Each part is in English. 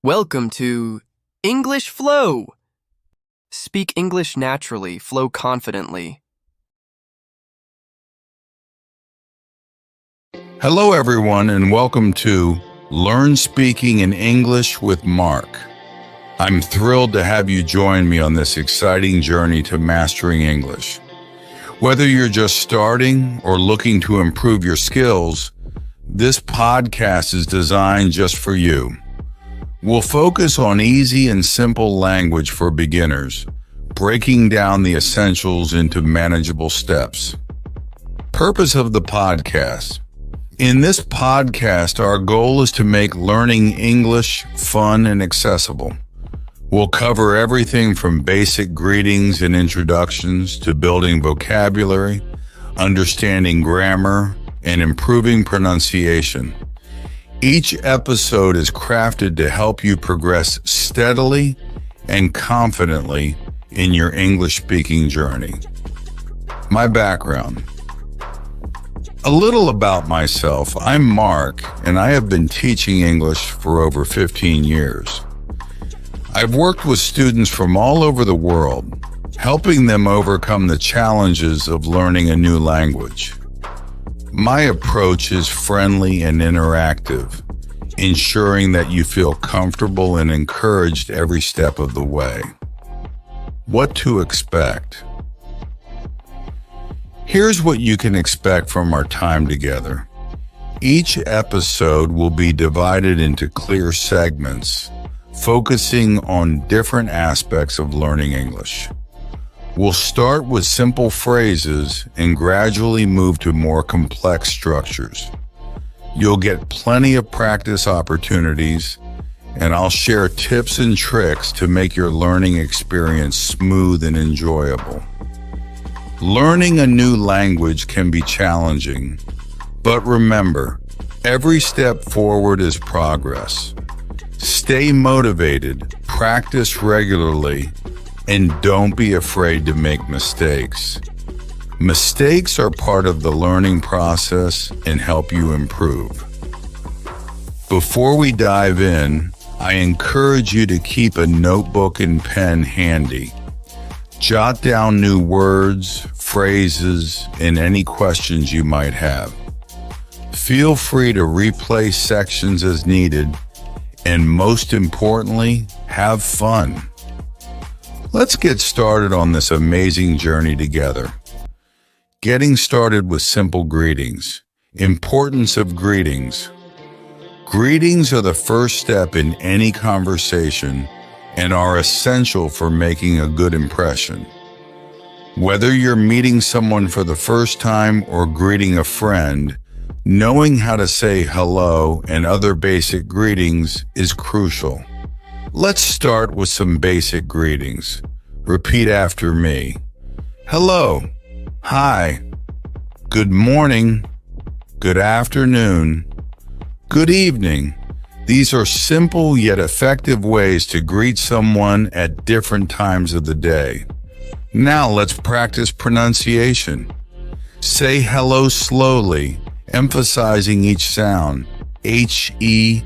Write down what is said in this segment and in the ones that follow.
Welcome to English Flow. Speak English naturally, flow confidently. Hello, everyone, and welcome to Learn Speaking in English with Mark. I'm thrilled to have you join me on this exciting journey to mastering English. Whether you're just starting or looking to improve your skills, this podcast is designed just for you. We'll focus on easy and simple language for beginners, breaking down the essentials into manageable steps. Purpose of the podcast. In this podcast, our goal is to make learning English fun and accessible. We'll cover everything from basic greetings and introductions to building vocabulary, understanding grammar, and improving pronunciation. Each episode is crafted to help you progress steadily and confidently in your English-speaking journey. My background. A little about myself. I'm Mark, and I have been teaching English for over 15 years. I've worked with students from all over the world, helping them overcome the challenges of learning a new language. My approach is friendly and interactive, ensuring that you feel comfortable and encouraged every step of the way. What to expect? Here's what you can expect from our time together. Each episode will be divided into clear segments, focusing on different aspects of learning English. We'll start with simple phrases and gradually move to more complex structures. You'll get plenty of practice opportunities, and I'll share tips and tricks to make your learning experience smooth and enjoyable. Learning a new language can be challenging, but remember, every step forward is progress. Stay motivated, practice regularly, and don't be afraid to make mistakes. Mistakes are part of the learning process and help you improve. Before we dive in, I encourage you to keep a notebook and pen handy. Jot down new words, phrases, and any questions you might have. Feel free to replay sections as needed, and most importantly, have fun. Let's get started on this amazing journey together. Getting started with simple greetings. Importance of greetings. Greetings are the first step in any conversation and are essential for making a good impression. Whether you're meeting someone for the first time or greeting a friend, knowing how to say hello and other basic greetings is crucial. Let's start with some basic greetings. Repeat after me. Hello. Hi. Good morning. Good afternoon. Good evening. These are simple yet effective ways to greet someone at different times of the day. Now let's practice pronunciation. Say hello slowly, emphasizing each sound. H-E-S-L-O.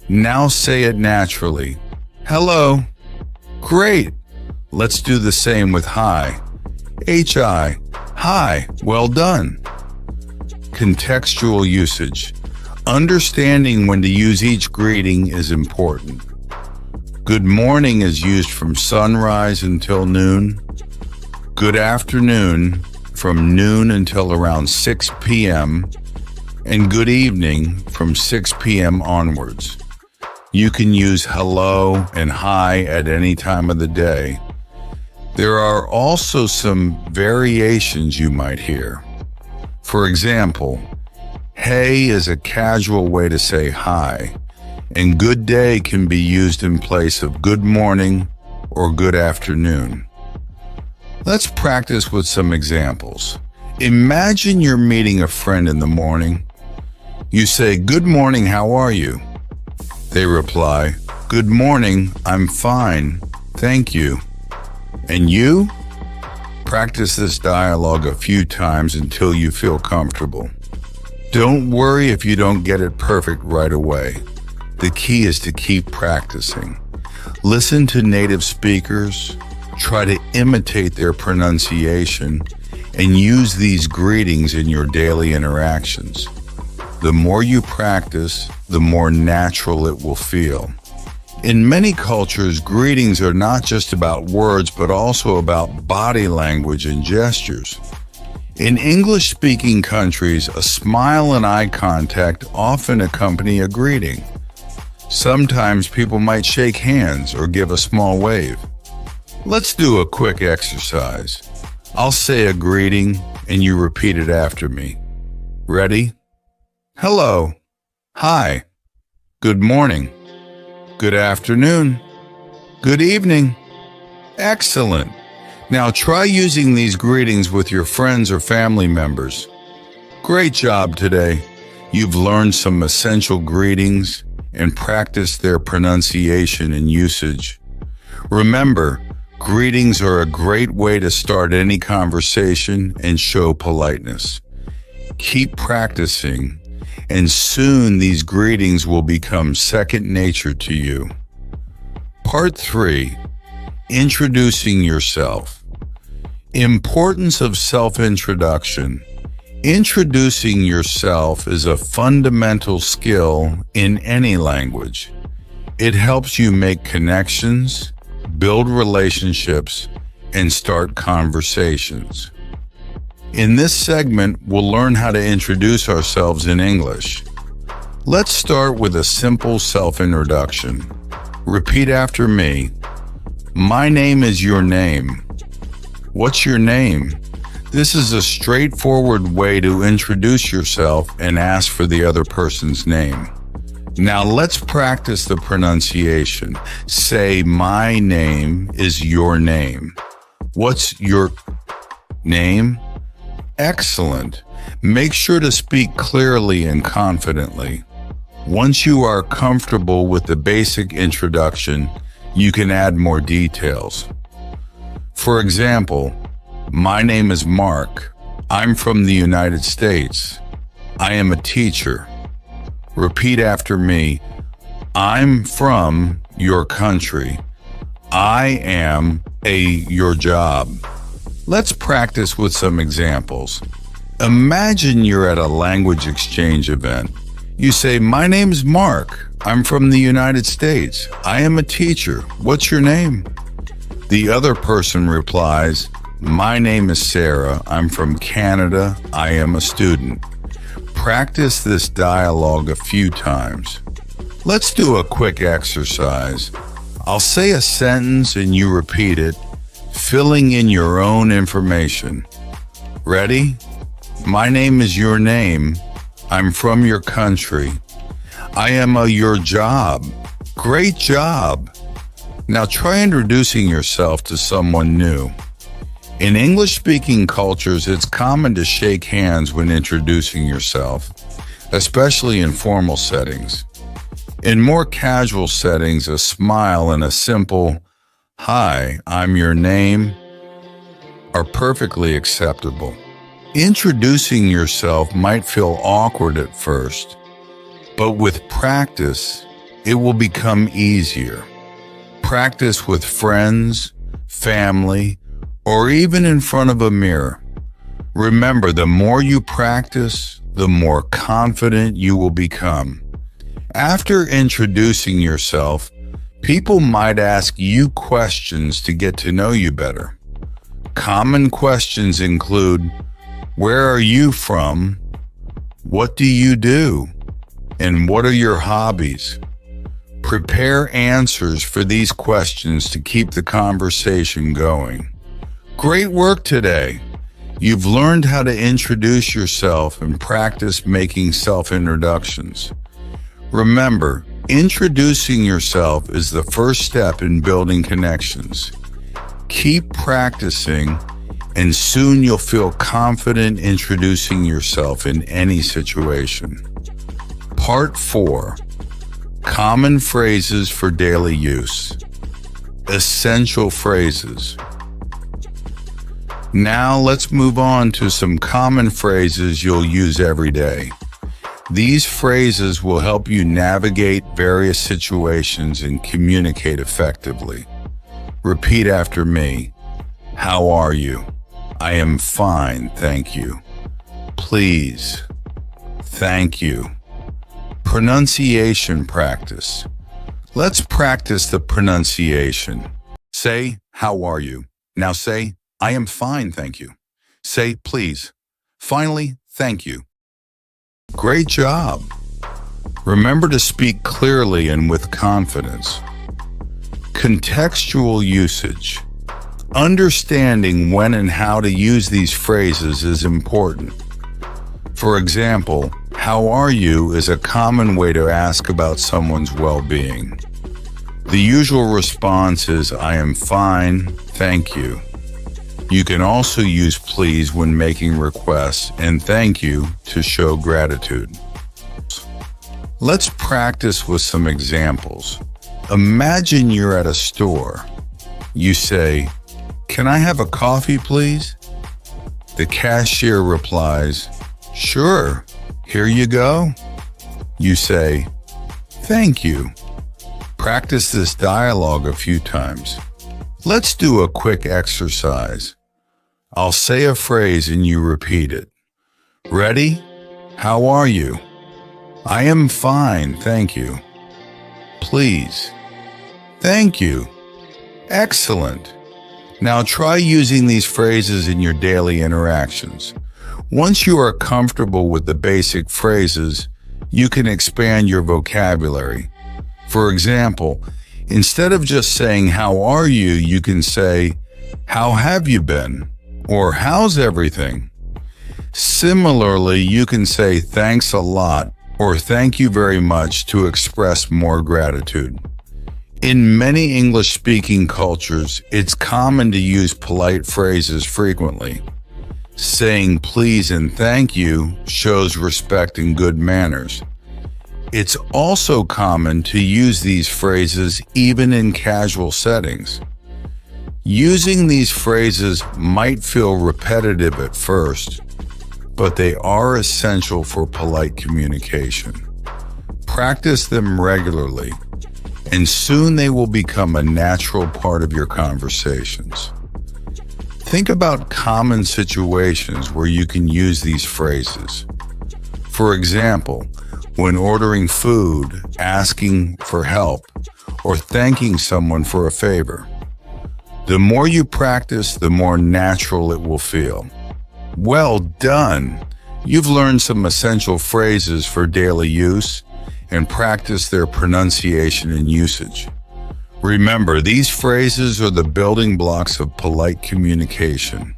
Now say it naturally. Hello. Great. Let's do the same with hi. H-I. Hi. Well done. Contextual usage. Understanding when to use each greeting is important. Good morning is used from sunrise until noon. Good afternoon from noon until around 6 p.m. and good evening from 6 p.m. onwards. You can use hello and hi at any time of the day. There are also some variations you might hear. For example, hey is a casual way to say hi, and good day can be used in place of good morning or good afternoon. Let's practice with some examples. Imagine you're meeting a friend in the morning. You say, "Good morning, how are you?" They reply, "Good morning, I'm fine, thank you." And you? Practice this dialogue a few times until you feel comfortable. Don't worry if you don't get it perfect right away. The key is to keep practicing. Listen to native speakers, try to imitate their pronunciation, and use these greetings in your daily interactions. The more you practice, the more natural it will feel. In many cultures, greetings are not just about words, but also about body language and gestures. In English-speaking countries, a smile and eye contact often accompany a greeting. Sometimes people might shake hands or give a small wave. Let's do a quick exercise. I'll say a greeting and you repeat it after me. Ready? Hello. Hi. Good morning. Good afternoon. Good evening. Excellent. Now try using these greetings with your friends or family members. Great job today. You've learned some essential greetings and practiced their pronunciation and usage. Remember, greetings are a great way to start any conversation and show politeness. Keep practicing, and soon these greetings will become second nature to you. Part 3. Introducing yourself. Importance of self-introduction. Introducing yourself is a fundamental skill in any language. It helps you make connections, build relationships, and start conversations. In this segment, we'll learn how to introduce ourselves in English. Let's start with a simple self-introduction. Repeat after me. My name is your name. What's your name? This is a straightforward way to introduce yourself and ask for the other person's name. Now let's practice the pronunciation. Say, my name is your name. What's your name? Excellent. Make sure to speak clearly and confidently. Once you are comfortable with the basic introduction, you can add more details. For example, my name is Mark. I'm from the United States. I am a teacher. Repeat after me. I'm from your country. I am your job. Let's practice with some examples. Imagine you're at a language exchange event. You say, my name's Mark. I'm from the United States. I am a teacher. What's your name? The other person replies, my name is Sarah. I'm from Canada. I am a student. Practice this dialogue a few times. Let's do a quick exercise. I'll say a sentence and you repeat it, filling in your own information. Ready? My name is your name. I'm from your country. I am your job. Great job. Now try introducing yourself to someone new. In English-speaking cultures, it's common to shake hands when introducing yourself, especially in formal settings. In more casual settings, a smile and a simple, hi, I'm your name, are perfectly acceptable. Introducing yourself might feel awkward at first, but with practice, it will become easier. Practice with friends, family, or even in front of a mirror. Remember, the more you practice, the more confident you will become. After introducing yourself, people might ask you questions to get to know you better. Common questions include, where are you from? What do you do? And what are your hobbies? Prepare answers for these questions to keep the conversation going. Great work today. You've learned how to introduce yourself and practice making self-introductions. Remember, introducing yourself is the first step in building connections. Keep practicing, and soon you'll feel confident introducing yourself in any situation. Part 4. Common phrases for daily use. Essential phrases. Now let's move on to some common phrases you'll use every day. These phrases will help you navigate various situations and communicate effectively. Repeat after me. How are you? I am fine, thank you. Please. Thank you. Pronunciation practice. Let's practice the pronunciation. Say, how are you? Now say, I am fine, thank you. Say, please. Finally, thank you. Great job. Remember to speak clearly and with confidence. Contextual usage. Understanding when and how to use these phrases is important. For example, how are you is a common way to ask about someone's well-being. The usual response is, I am fine, thank you. You can also use please when making requests and thank you to show gratitude. Let's practice with some examples. Imagine you're at a store. You say, can I have a coffee, please? The cashier replies, sure, here you go. You say, thank you. Practice this dialogue a few times. Let's do a quick exercise. I'll say a phrase and you repeat it. Ready? How are you? I am fine, thank you. Please. Thank you. Excellent. Now try using these phrases in your daily interactions. Once you are comfortable with the basic phrases, you can expand your vocabulary. For example, instead of just saying, how are you, you can say, how have you been? Or how's everything? Similarly, you can say thanks a lot or thank you very much to express more gratitude. In many English-speaking cultures, it's common to use polite phrases frequently. Saying please and thank you shows respect and good manners. It's also common to use these phrases even in casual settings. Using these phrases might feel repetitive at first, but they are essential for polite communication. Practice them regularly, and soon they will become a natural part of your conversations. Think about common situations where you can use these phrases. For example, when ordering food, asking for help, or thanking someone for a favor. The more you practice, the more natural it will feel. Well done! You've learned some essential phrases for daily use and practiced their pronunciation and usage. Remember, these phrases are the building blocks of polite communication.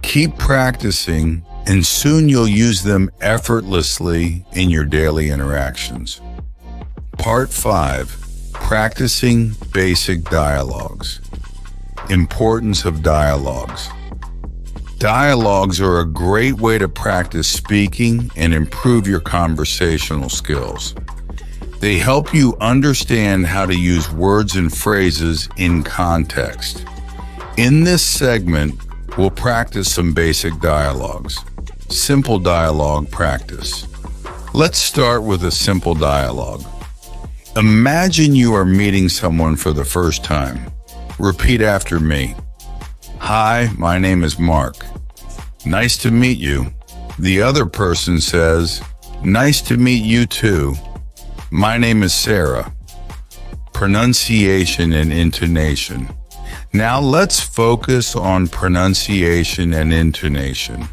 Keep practicing, and soon you'll use them effortlessly in your daily interactions. Part 5. Practicing basic dialogues. Importance of dialogues. Dialogues are a great way to practice speaking and improve your conversational skills. They help you understand how to use words and phrases in context. In this segment, we'll practice some basic dialogues. Simple dialogue practice. Let's start with a simple dialogue. Imagine you are meeting someone for the first time. Repeat after me. Hi, my name is Mark. Nice to meet you. The other person says, nice to meet you too. My name is Sarah. Pronunciation and intonation. Now let's focus on pronunciation and intonation.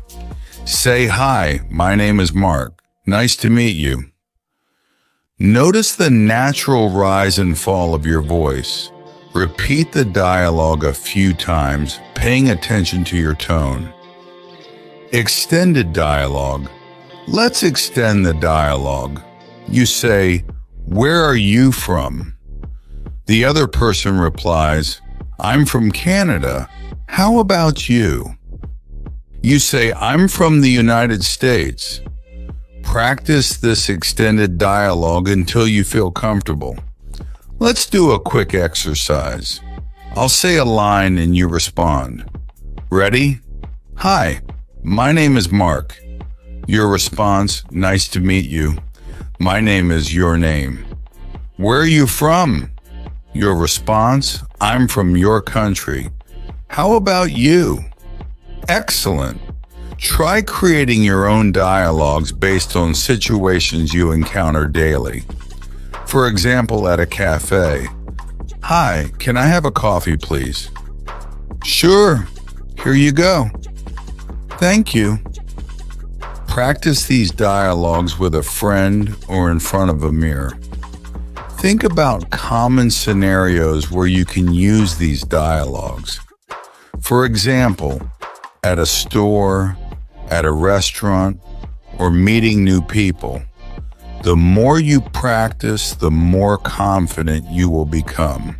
Say, hi, my name is Mark. Nice to meet you. Notice the natural rise and fall of your voice. Repeat the dialogue a few times, paying attention to your tone. Extended dialogue. Let's extend the dialogue. You say, where are you from? The other person replies, I'm from Canada. How about you? You say, I'm from the United States. Practice this extended dialogue until you feel comfortable. Let's do a quick exercise. I'll say a line and you respond. Ready? Hi, my name is Mark. Your response, nice to meet you. My name is your name. Where are you from? Your response, I'm from your country. How about you? Excellent. Try creating your own dialogues based on situations you encounter daily. For example, at a cafe. Hi, can I have a coffee, please? Sure. Here you go. Thank you. Practice these dialogues with a friend or in front of a mirror. Think about common scenarios where you can use these dialogues. For example, at a store, at a restaurant, or meeting new people. The more you practice, the more confident you will become.